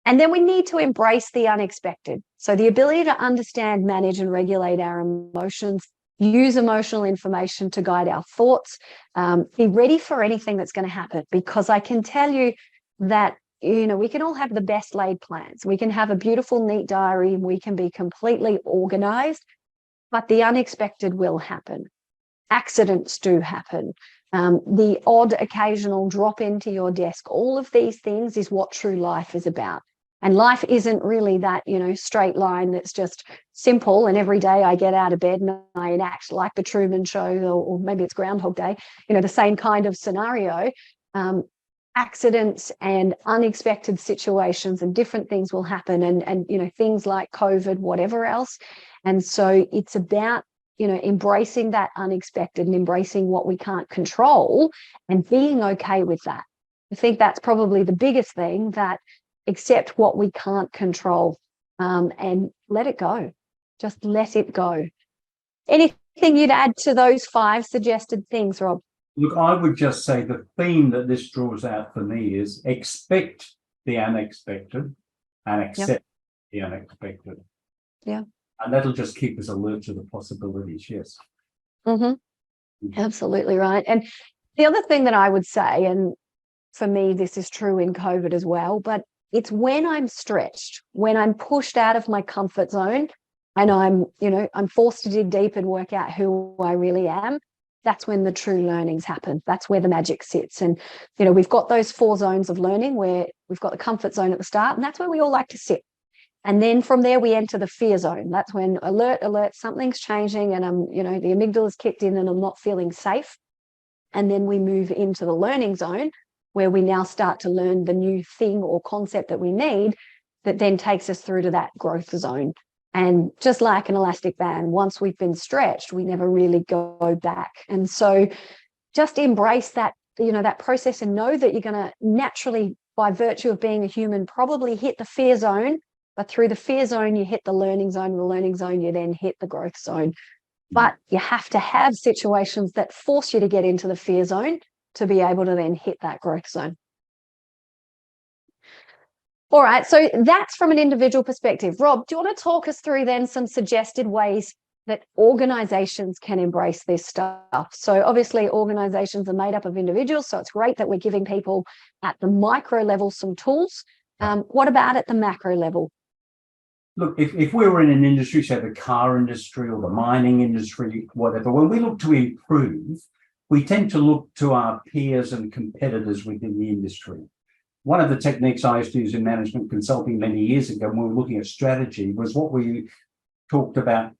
And then we need to embrace the unexpected. So the ability to understand, manage, and regulate our emotions, use emotional information to guide our thoughts, be ready for anything that's going to happen. Because I can tell you that, we can all have the best laid plans. We can have a beautiful, neat diary. We can be completely organized, but the unexpected will happen. Accidents do happen. The odd occasional drop into your desk, all of these things is what true life is about. And life isn't really that, straight line that's just simple. And every day I get out of bed and I enact like the Truman Show, or maybe it's Groundhog Day, the same kind of scenario. Accidents and unexpected situations and different things will happen, and things like COVID, whatever else. And so it's about, embracing that unexpected and embracing what we can't control and being okay with that. I think that's probably the biggest thing, that accept what we can't control, and let it go. Just let it go. Anything you'd add to those 5 suggested things, Rob? Look, I would just say the theme that this draws out for me is expect the unexpected and accept the unexpected. Yeah. And that'll just keep us alert to the possibilities, yes. Absolutely right. And the other thing that I would say, and for me, this is true in COVID as well, but it's when I'm stretched, when I'm pushed out of my comfort zone and I'm forced to dig deep and work out who I really am. That's when the true learnings happen. That's where the magic sits. And, we've got those 4 zones of learning where we've got the comfort zone at the start, and that's where we all like to sit. And then from there, we enter the fear zone. That's when alert, something's changing, and the amygdala's kicked in and I'm not feeling safe. And then we move into the learning zone, where we now start to learn the new thing or concept that we need, that then takes us through to that growth zone. And just like an elastic band, once we've been stretched, we never really go back. And so just embrace that, that process, and know that you're going to naturally, by virtue of being a human, probably hit the fear zone, but through the fear zone, you hit the learning zone. The learning zone, you then hit the growth zone. But you have to have situations that force you to get into the fear zone to be able to then hit that growth zone. All right, so that's from an individual perspective. Rob, do you want to talk us through then some suggested ways that organizations can embrace this stuff? So obviously organizations are made up of individuals, so it's great that we're giving people at the micro level some tools. What about at the macro level? Look, if we were in an industry, say the car industry or the mining industry, whatever, when we look to improve, we tend to look to our peers and competitors within the industry. One of the techniques I used to use in management consulting many years ago when we were looking at strategy was what we talked about,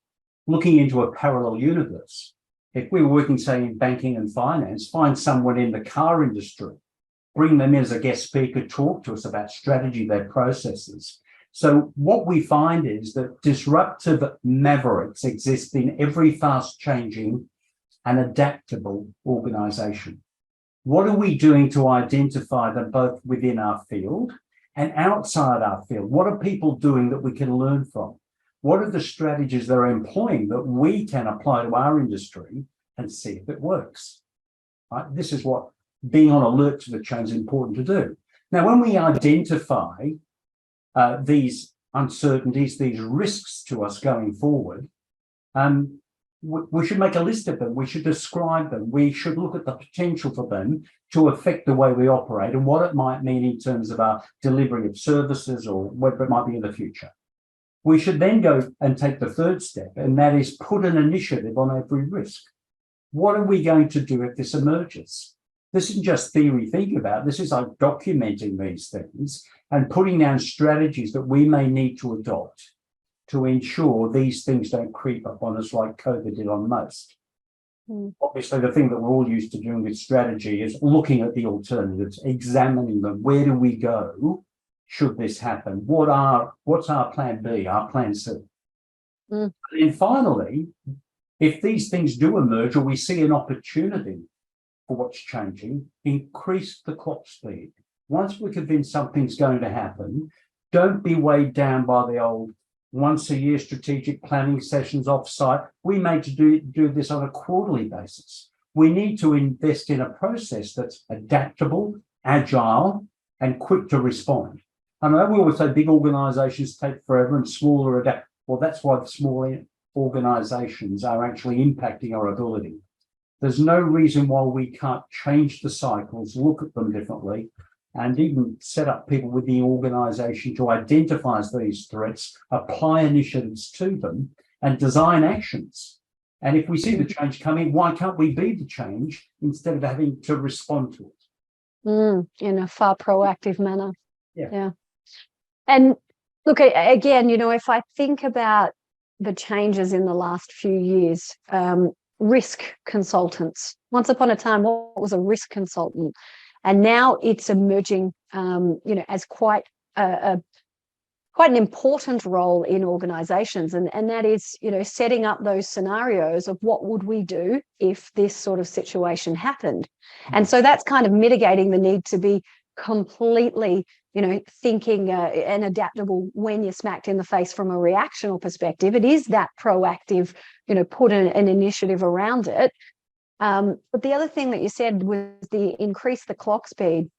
looking into a parallel universe. If we were working, say, in banking and finance, find someone in the car industry, bring them in as a guest speaker, talk to us about strategy, their processes. So what we find is that disruptive mavericks exist in every fast-changing and adaptable organization. What are we doing to identify them both within our field and outside our field? What are people doing that we can learn from? What are the strategies they're employing that we can apply to our industry and see if it works? Right? This is what being on alert to the change is important to do. Now, when we identify these uncertainties, these risks to us going forward, we should make a list of them. We should describe them. We should look at the potential for them to affect the way we operate and what it might mean in terms of our delivery of services or whatever it might be in the future. We should then go and take the third step, and that is put an initiative on every risk. What are we going to do if this emerges? This isn't just theory thinking about. This is like documenting these things and putting down strategies that we may need to adopt to ensure these things don't creep up on us like COVID did on most. Obviously, the thing that we're all used to doing with strategy is looking at the alternatives, examining them. Where do we go should this happen? What's our plan B, our plan C? And then finally, if these things do emerge or we see an opportunity for what's changing, increase the clock speed. Once we're convinced something's going to happen, don't be weighed down by the old once-a-year strategic planning sessions off-site. We may do this on a quarterly basis. We need to invest in a process that's adaptable, agile, and quick to respond. I know we always say big organisations take forever and smaller adapt. Well, that's why the smaller organisations are actually impacting our ability. There's no reason why we can't change the cycles, look at them differently, and even set up people within the organisation to identify these threats, apply initiatives to them, and design actions. And if we see the change coming, why can't we be the change instead of having to respond to it? In a far proactive manner. Yeah. And look, again, if I think about the changes in the last few years, risk consultants. Once upon a time, what was a risk consultant? And now it's emerging, as quite an important role in organizations. And that is, setting up those scenarios of what would we do if this sort of situation happened. And so that's kind of mitigating the need to be completely, thinking and adaptable when you're smacked in the face from a reactional perspective. It is that proactive, put an initiative around it. But the other thing that you said was the increase the clock speed.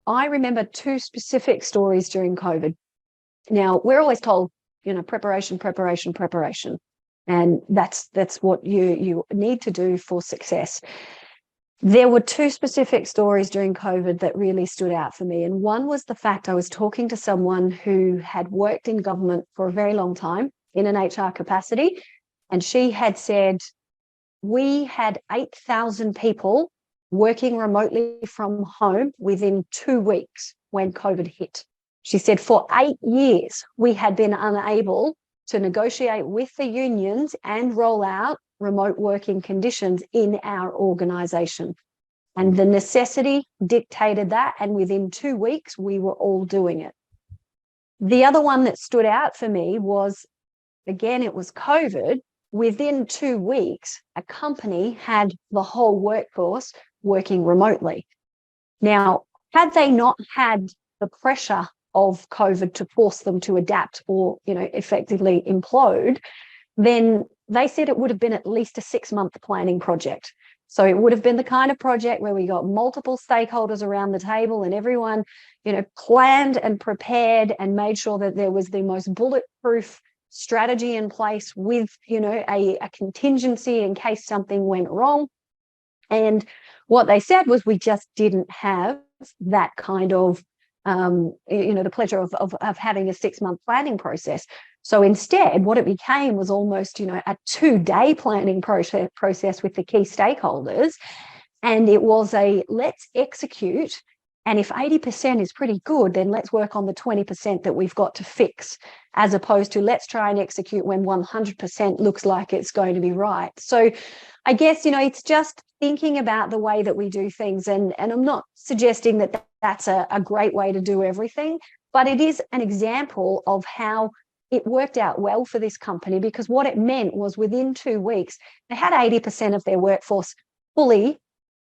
I remember two specific stories during COVID. Now, we're always told, preparation, preparation, preparation. And that's what you need to do for success. There were two specific stories during COVID that really stood out for me. And one was the fact I was talking to someone who had worked in government for a very long time in an HR capacity. And she had said, we had 8,000 people working remotely from home within 2 weeks when COVID hit. She said, for 8 years, we had been unable to negotiate with the unions and roll out remote working conditions in our organisation. And the necessity dictated that. And within 2 weeks, we were all doing it. The other one that stood out for me was, again, it was COVID. Within 2 weeks, a company had the whole workforce working remotely. Now, had they not had the pressure of COVID to force them to adapt or, effectively implode, then they said it would have been at least a 6-month planning project. So it would have been the kind of project where we got multiple stakeholders around the table and everyone, planned and prepared and made sure that there was the most bulletproof strategy in place with, a contingency in case something went wrong. And what they said was we just didn't have that kind of, the pleasure of having a 6-month planning process. So instead, what it became was almost, a 2-day planning process with the key stakeholders. And it was a let's execute. And if 80% is pretty good, then let's work on the 20% that we've got to fix, as opposed to let's try and execute when 100% looks like it's going to be right. So I guess, it's just thinking about the way that we do things. And I'm not suggesting that that's a great way to do everything, but it is an example of how it worked out well for this company, because what it meant was within 2 weeks, they had 80% of their workforce fully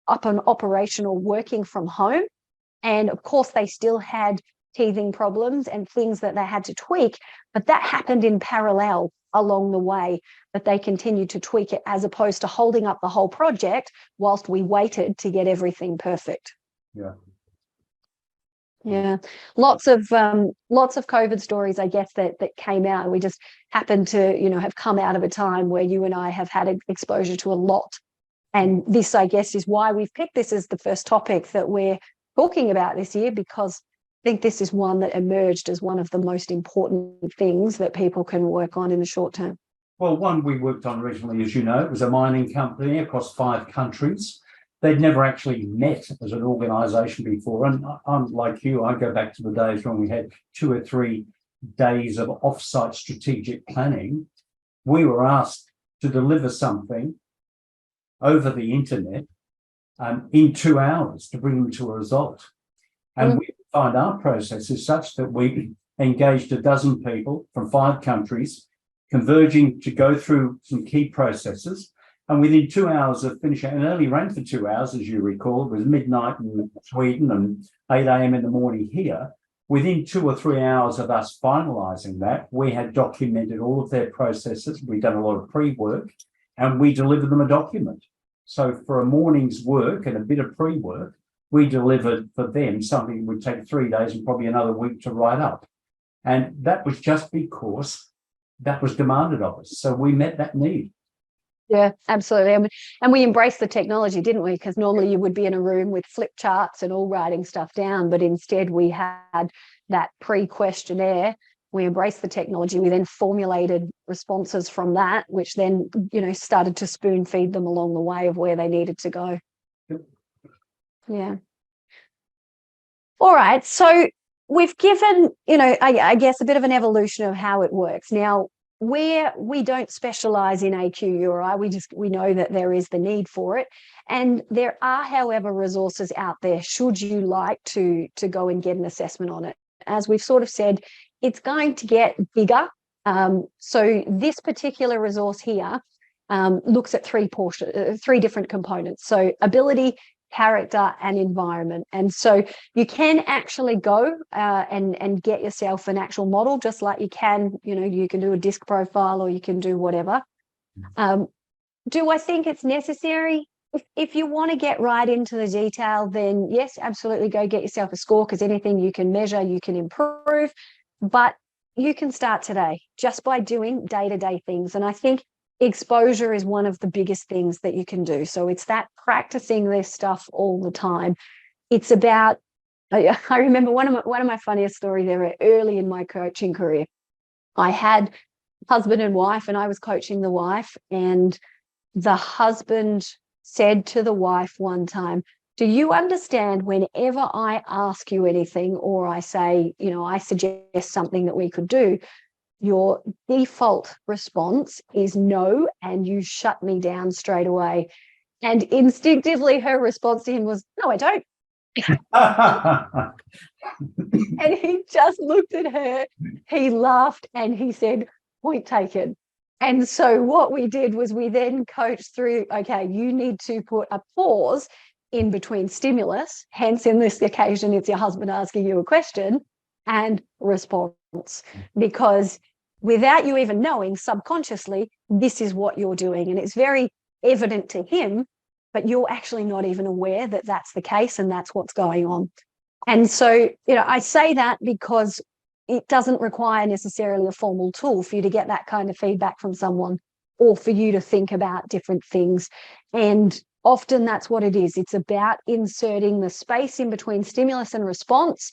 up and operational working from home. And of course, they still had teething problems and things that they had to tweak, but that happened in parallel along the way, that they continued to tweak it as opposed to holding up the whole project whilst we waited to get everything perfect. Yeah. Yeah, lots of COVID stories, I guess, that came out. We just happened to, have come out of a time where you and I have had exposure to a lot. And this, I guess, is why we've picked this as the first topic that we're talking about this year, because I think this is one that emerged as one of the most important things that people can work on in the short term. Well, one we worked on originally, as you know, it was a mining company across 5 countries. They'd never actually met as an organisation before. And I'm like you, I go back to the days when we had 2 or 3 days of off-site strategic planning. We were asked to deliver something over the internet in 2 hours to bring them to a result. And we find our process is such that we engaged 12 people from 5 countries, converging to go through some key processes. And within 2 hours of finishing, and it only ran for 2 hours, as you recall, it was midnight in Sweden and 8 a.m. in the morning here. Within 2 or 3 hours of us finalising that, we had documented all of their processes. We'd done a lot of pre-work and we delivered them a document. So for a morning's work and a bit of pre-work, we delivered for them something that would take 3 days and probably another week to write up. And that was just because that was demanded of us. So we met that need. Yeah, absolutely. And we embraced the technology, didn't we? Because normally you would be in a room with flip charts and all writing stuff down, but instead we had that pre-questionnaire. We embraced the technology. We then formulated responses from that, which then, started to spoon feed them along the way of where they needed to go. Yeah. All right. So we've given, I guess a bit of an evolution of how it works. Now, where we don't specialize in AQUI, we know that there is the need for it. And there are, however, resources out there should you like to go and get an assessment on it. As we've sort of said, it's going to get bigger. So this particular resource here looks at three different components. So ability, character, and environment. And so you can actually go and get yourself an actual model, just like you can do a disc profile or you can do whatever. Do I think it's necessary? If you want to get right into the detail, then yes, absolutely go get yourself a score, because anything you can measure, you can improve. But you can start today just by doing day-to-day things. And I think exposure is one of the biggest things that you can do. So it's that practicing this stuff all the time. It's about, I remember one of my funniest stories there early in my coaching career. I had husband and wife, and I was coaching the wife, and the husband said to the wife one time, do you understand whenever I ask you anything, or I say, I suggest something that we could do, your default response is no, and you shut me down straight away? And instinctively, her response to him was, no, I don't. And he just looked at her, he laughed, and he said, point taken. And so what we did was we then coached through, okay, you need to put a pause in between stimulus, hence in this occasion, it's your husband asking you a question, and response. Because without you even knowing, subconsciously, this is what you're doing. And it's very evident to him, but you're actually not even aware that that's the case and that's what's going on. And so, I say that because it doesn't require necessarily a formal tool for you to get that kind of feedback from someone, or for you to think about different things. And often that's what it is. It's about inserting the space in between stimulus and response,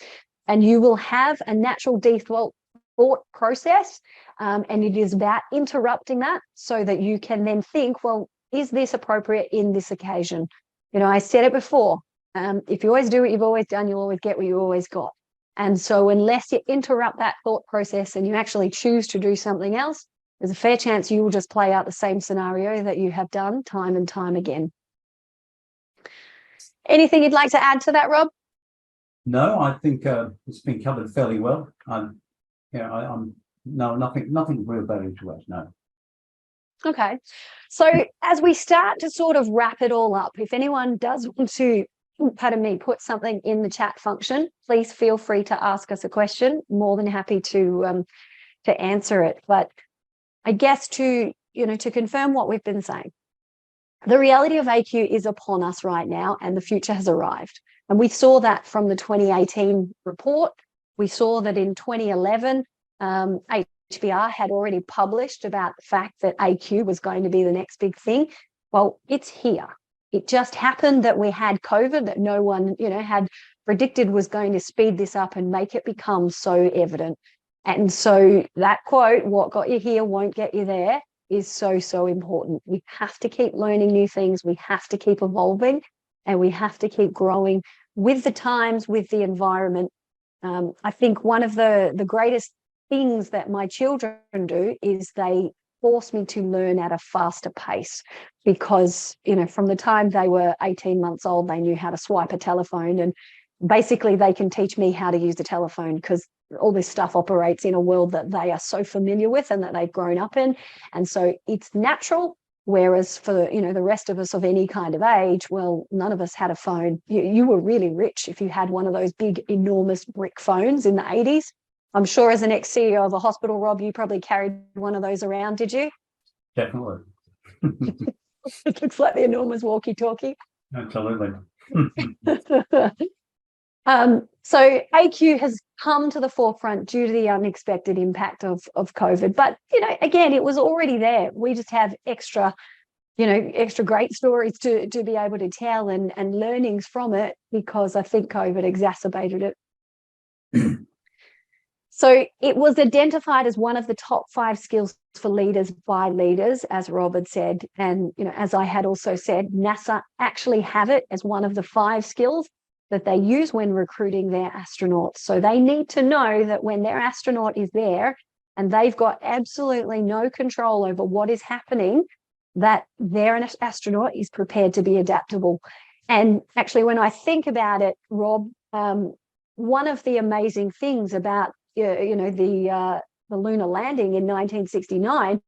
and you will have a natural default thought process. And it is about interrupting that so that you can then think, well, is this appropriate in this occasion? I said it before. If you always do what you've always done, you'll always get what you always got. And so unless you interrupt that thought process and you actually choose to do something else, there's a fair chance you will just play out the same scenario that you have done time and time again. Anything you'd like to add to that, Rob? No, I think it's been covered fairly well. Nothing real value to add, no. Okay. So as we start to sort of wrap it all up, if anyone does want to, put something in the chat function, please feel free to ask us a question. More than happy to answer it. But I guess to confirm what we've been saying, the reality of AQ is upon us right now, and the future has arrived. And we saw that from the 2018 report. We saw that in 2011, HBR had already published about the fact that AQ was going to be the next big thing. Well, it's here. It just happened that we had COVID that no one, had predicted was going to speed this up and make it become so evident. And so that quote, what got you here won't get you there, is so, so important. We have to keep learning new things. We have to keep evolving, and we have to keep growing with the times, with the environment. I think one of the greatest things that my children do is they force me to learn at a faster pace, because from the time they were 18 months old, they knew how to swipe a telephone, and basically they can teach me how to use the telephone, because all this stuff operates in a world that they are so familiar with and that they've grown up in. And so it's natural. Whereas for the rest of us of any kind of age, well, none of us had a phone. You were really rich if you had one of those big, enormous brick phones in the 80s. I'm sure as an ex-CEO of a hospital, Rob, you probably carried one of those around, did you? Definitely. It looks like the enormous walkie-talkie. Absolutely. So AQ has come to the forefront due to the unexpected impact of COVID. But, again, it was already there. We just have extra great stories to be able to tell and learnings from it, because I think COVID exacerbated it. So it was identified as one of the top 5 skills for leaders by leaders, as Rob had said. And, as I had also said, NASA actually have it as one of the 5 skills. that they use when recruiting their astronauts. So they need to know that when their astronaut is there and they've got absolutely no control over what is happening, that their astronaut is prepared to be adaptable. And actually, when I think about it, Rob, one of the amazing things about the lunar landing in 1969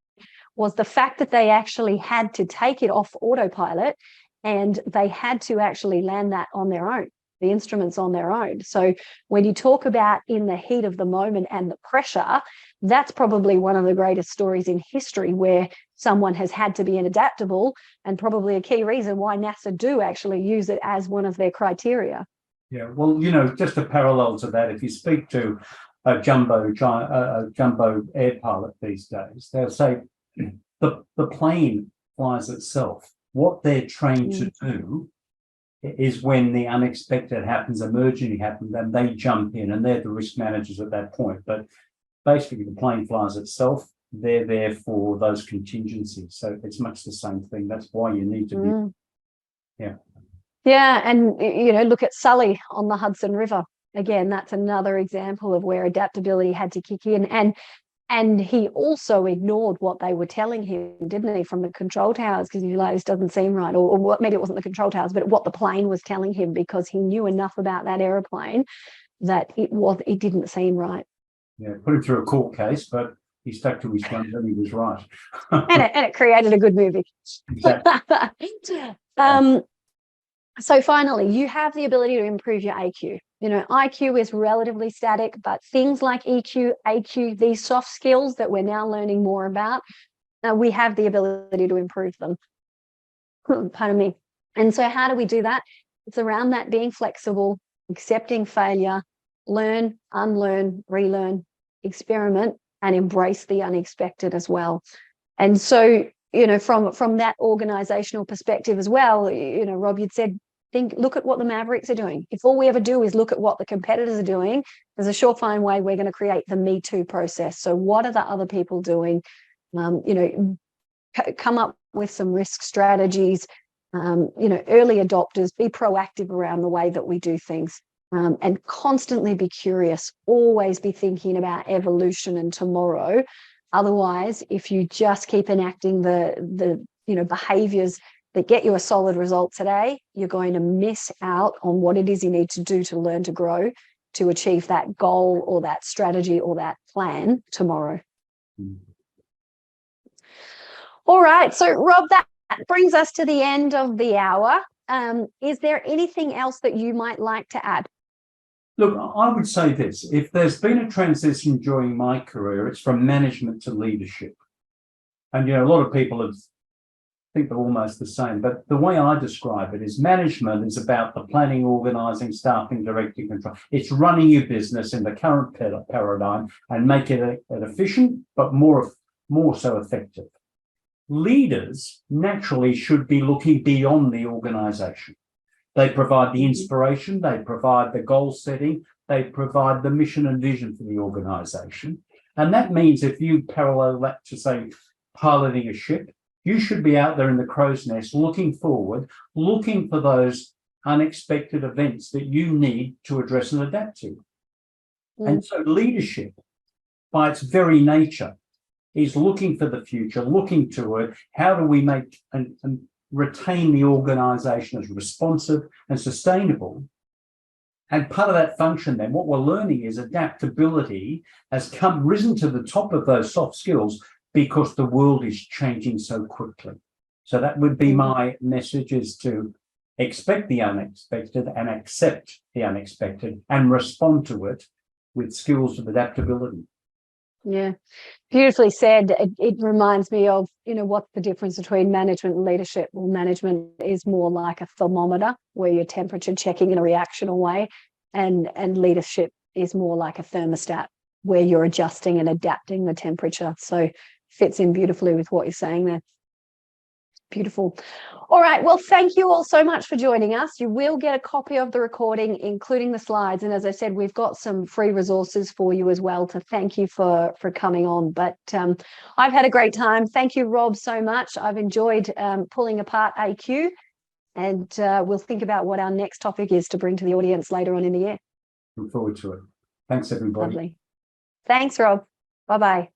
was the fact that they actually had to take it off autopilot, and they had to actually land that on their own, the instruments on their own. So when you talk about in the heat of the moment and the pressure, that's probably one of the greatest stories in history where someone has had to be adaptable, and probably a key reason why NASA do actually use it as one of their criteria. Yeah, well, just a parallel to that, if you speak to a jumbo air pilot these days, they'll say the plane flies itself. What they're trained to do is when the unexpected happens, emergency happens, and they jump in, and they're the risk managers at that point. But basically, the plane flies itself. They're there for those contingencies. So it's much the same thing. That's why you need to be, Yeah, and look at Sully on the Hudson River. Again, that's another example of where adaptability had to kick in. And he also ignored what they were telling him, didn't he, from the control towers, because he's like, this doesn't seem right. Or what, maybe it wasn't the control towers, but what the plane was telling him, because he knew enough about that aeroplane that it didn't seem right. Yeah, put him through a court case, but he stuck to his guns and he was right. and it created a good movie. Exactly. So finally, you have the ability to improve your AQ. IQ is relatively static, but things like EQ, AQ, these soft skills that we're now learning more about, we have the ability to improve them. Pardon me. And so how do we do that? It's around that being flexible, accepting failure, learn, unlearn, relearn, experiment, and embrace the unexpected as well. And so, from that organizational perspective as well, Rob, you'd said, look at what the Mavericks are doing. If all we ever do is look at what the competitors are doing, there's a surefire way we're going to create the Me Too process. So what are the other people doing? Come up with some risk strategies, early adopters, be proactive around the way that we do things, and constantly be curious, always be thinking about evolution and tomorrow. Otherwise, if you just keep enacting the behaviors that get you a solid result today, you're going to miss out on what it is you need to do to learn to grow, to achieve that goal or that strategy or that plan tomorrow. All right. So, Rob, that brings us to the end of the hour. Is there anything else that you might like to add? Look, I would say this. If there's been a transition during my career, it's from management to leadership. And, a lot of people think they're almost the same. But the way I describe it is management is about the planning, organising, staffing, directing, control. It's running your business in the current paradigm and make it efficient, but more so effective. Leaders naturally should be looking beyond the organisation. They provide the inspiration, they provide the goal setting, they provide the mission and vision for the organisation. And that means if you parallel that to, say, piloting a ship, you should be out there in the crow's nest looking forward, looking for those unexpected events that you need to address and adapt to. And so leadership, by its very nature, is looking for the future, looking to it. How do we make and retain the organisation as responsive and sustainable? And part of that function then, what we're learning is adaptability has risen to the top of those soft skills because the world is changing so quickly. So that would be my message, is to expect the unexpected and accept the unexpected and respond to it with skills of adaptability. Yeah, beautifully said. It reminds me of, what's the difference between management and leadership? Well, management is more like a thermometer where you're temperature checking in a reactional way, and leadership is more like a thermostat where you're adjusting and adapting the temperature. So fits in beautifully with what you're saying there. Beautiful. All right. Well, thank you all so much for joining us. You will get a copy of the recording, including the slides. And as I said, we've got some free resources for you as well to thank you for coming on. But I've had a great time. Thank you, Rob, so much. I've enjoyed pulling apart AQ. And we'll think about what our next topic is to bring to the audience later on in the year. Look forward to it. Thanks, everybody. Lovely. Thanks, Rob. Bye-bye.